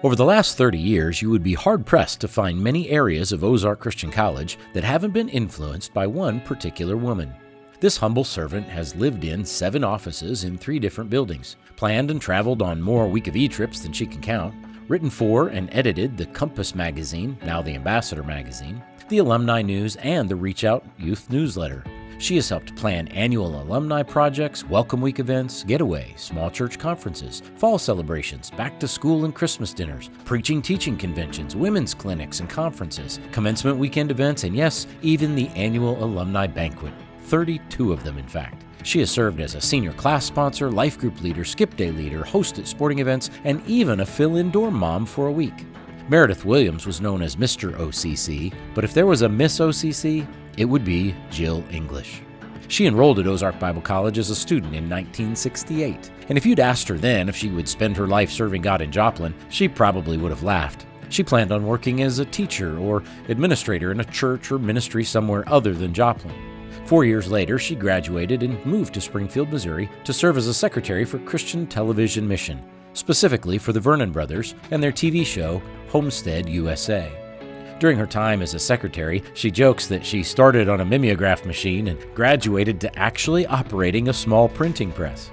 Over the last 30 years, you would be hard-pressed to find many areas of Ozark Christian College that haven't been influenced by one particular woman. This humble servant has lived in 7 offices in 3 different buildings, planned and traveled on more Week of E trips than she can count, written for and edited the Compass magazine, now the Ambassador magazine, the Alumni News, and the Reach Out Youth newsletter. She has helped plan annual alumni projects, welcome week events, getaways, small church conferences, fall celebrations, back to school and Christmas dinners, preaching teaching conventions, women's clinics and conferences, commencement weekend events, and yes, even the annual alumni banquet. 32 of them, in fact. She has served as a senior class sponsor, life group leader, skip day leader, host at sporting events, and even a fill-in dorm mom for a week. Meredith Williams was known as Mr. OCC, but if there was a Miss OCC, it would be Jill English. She enrolled at Ozark Bible College as a student in 1968, and if you'd asked her then if she would spend her life serving God in Joplin, she probably would have laughed. She planned on working as a teacher or administrator in a church or ministry somewhere other than Joplin. 4 years later, she graduated and moved to Springfield, Missouri to serve as a secretary for Christian Television Mission, specifically for the Vernon Brothers and their TV show, Homestead USA. During her time as a secretary, she jokes that she started on a mimeograph machine and graduated to actually operating a small printing press.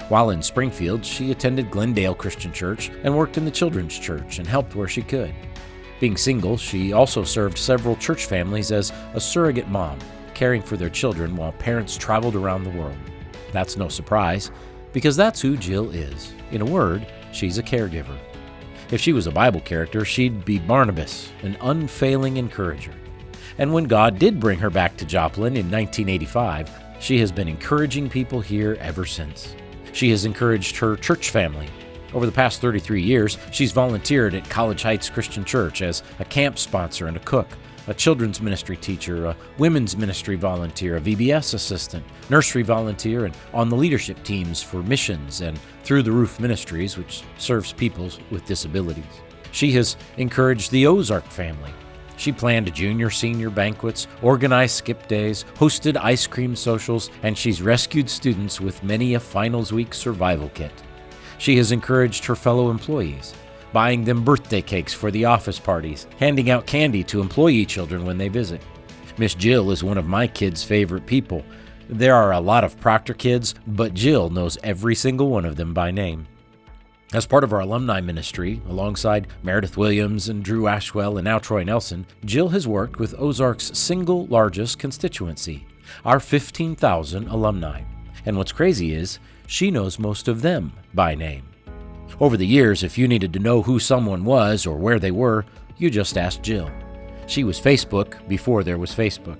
While in Springfield, she attended Glendale Christian Church and worked in the children's church and helped where she could. Being single, she also served several church families as a surrogate mom, caring for their children while parents traveled around the world. That's no surprise, because that's who Jill is. In a word, she's a caregiver. If she was a Bible character, she'd be Barnabas, an unfailing encourager. And when God did bring her back to Joplin in 1985, she has been encouraging people here ever since. She has encouraged her church family. Over the past 33 years, she's volunteered at College Heights Christian Church as a camp sponsor and a cook, a children's ministry teacher, a women's ministry volunteer, a VBS assistant, nursery volunteer, and on the leadership teams for missions and Through the Roof Ministries, which serves people with disabilities. She has encouraged the Ozark family. She planned junior-senior banquets, organized skip days, hosted ice cream socials, and she's rescued students with many a finals week survival kit. She has encouraged her fellow employees, buying them birthday cakes for the office parties, handing out candy to employee children when they visit. Miss Jill is one of my kids' favorite people. There are a lot of Proctor kids, but Jill knows every single one of them by name. As part of our alumni ministry, alongside Meredith Williams and Drew Ashwell and now Troy Nelson, Jill has worked with Ozark's single largest constituency, our 15,000 alumni. And what's crazy is, she knows most of them by name. Over the years, if you needed to know who someone was or where they were, you just asked Jill. She was Facebook before there was Facebook.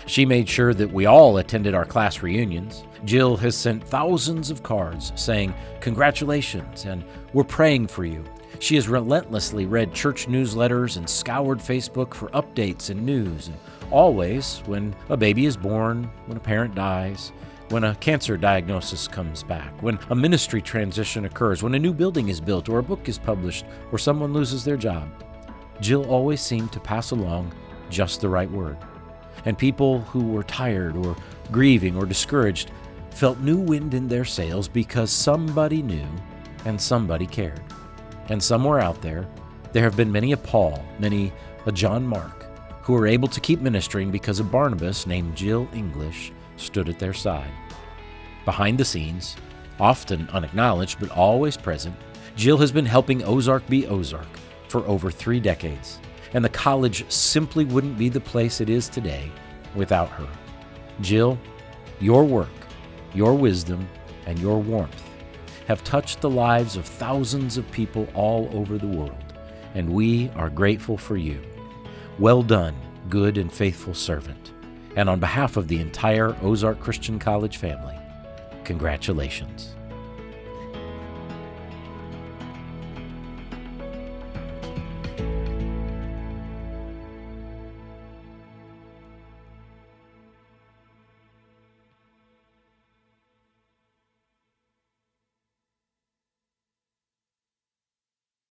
She made sure that we all attended our class reunions. Jill has sent thousands of cards saying, "Congratulations," and "We're praying for you." She has relentlessly read church newsletters and scoured Facebook for updates and news. And always, when a baby is born, when a parent dies, when a cancer diagnosis comes back, when a ministry transition occurs, when a new building is built or a book is published or someone loses their job, Jill always seemed to pass along just the right word. And people who were tired or grieving or discouraged felt new wind in their sails because somebody knew and somebody cared. And somewhere out there, there have been many a Paul, many a John Mark, who were able to keep ministering because a Barnabas named Jill English stood at their side. Behind the scenes, often unacknowledged but always present, Jill has been helping Ozark be Ozark for over 3 decades, and the college simply wouldn't be the place it is today without her. Jill, your work, your wisdom, and your warmth have touched the lives of thousands of people all over the world, and we are grateful for you. Well done, good and faithful servant. And on behalf of the entire Ozark Christian College family, congratulations.